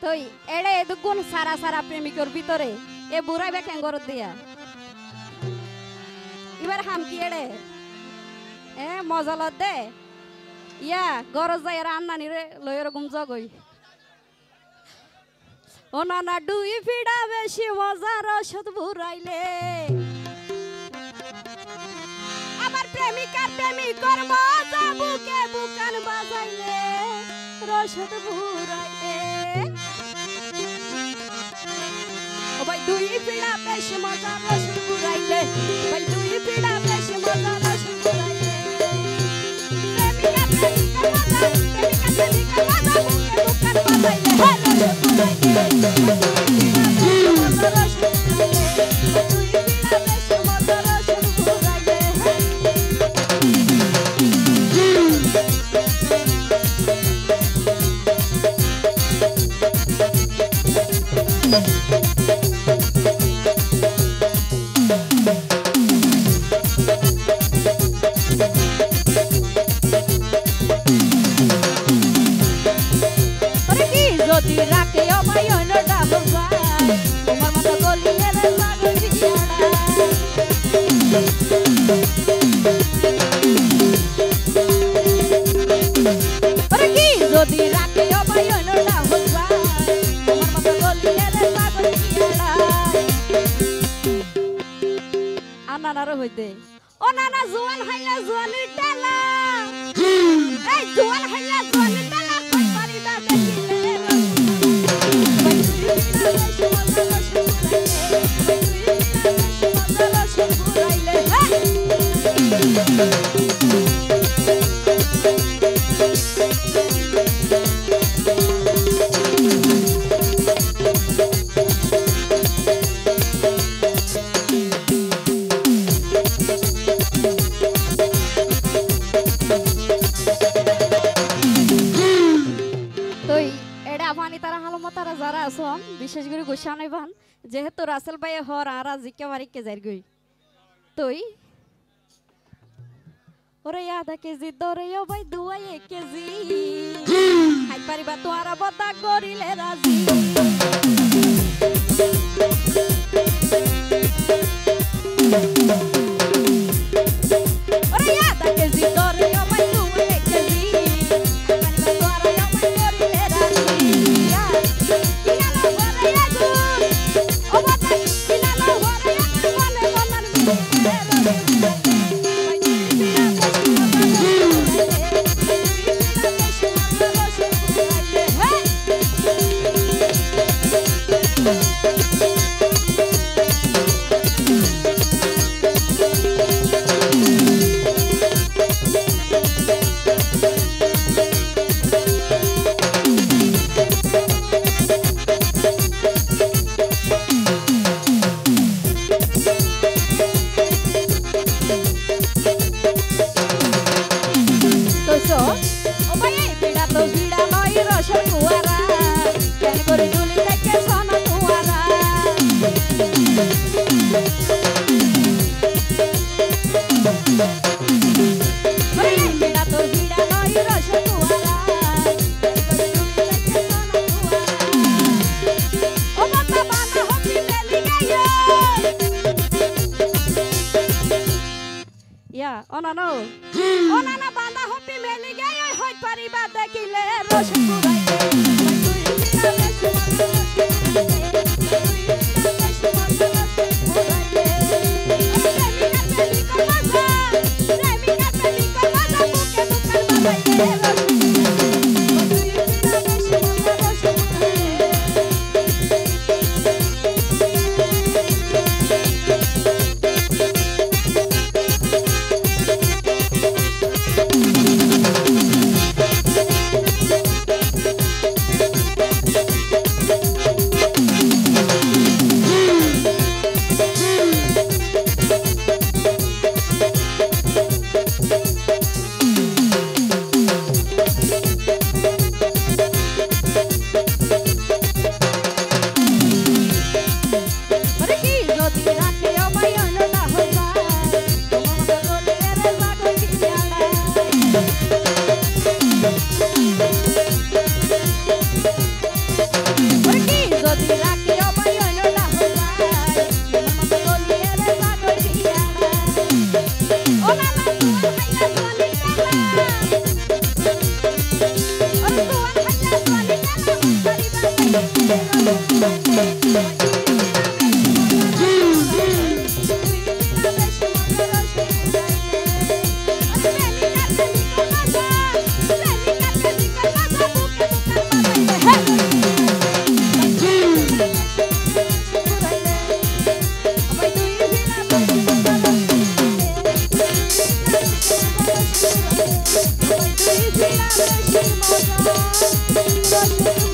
তুই এড়ে দুগুণ সারা সারা প্রেমিকর ভিতরে এ বুড়াই বেকেন গরত দিয়া এবার হাম কি এড়ে এ মজা লত দে ইয়া গরজ যায় রান্নানি রে লয়ের গুম জগই ও নানা দুই ফিড়া বেশি মজার রসদ বুড়াইলে আমার প্রেমিকার প্রেমিকর মজা বুকে বুকান বাজাইলে রসদ বুড়াইলে ও ভাই দুই ফিড়া বেশি মজার রসদ বুড়াইলে ভাই দুই ফিড়া বেশি মজার রসদ বুড়াইলে প্রেমিকার প্রেমিকর মজা প্রেমিকার মজা বুকে বুকান বাজাইলে রসদ ও নানা জোয়ান হাইলা জোয়ানির ডালা এই জোয়ান হাইলা জোয়ানির ডালা কই পারিবা দেখিলে বিশেষ করে গোসানে ভান যেহেতু রাসেল ভাই হর আর জিকে বাড়ি কে যাই গই তুই ওরে আধা কেজি দরে ও ভাই দুয়াই 1 কেজি হাই পারিবা তোরা বতা করিলে রাজি ওরে আধা কেজি দরে ও ভাই দুয়াই 1 কেজি পারিবা তোরা ও ভাই করিলে রাজি Onana banda hopi meli gay hoy pariba dekile roshan বেশি মজা রসুন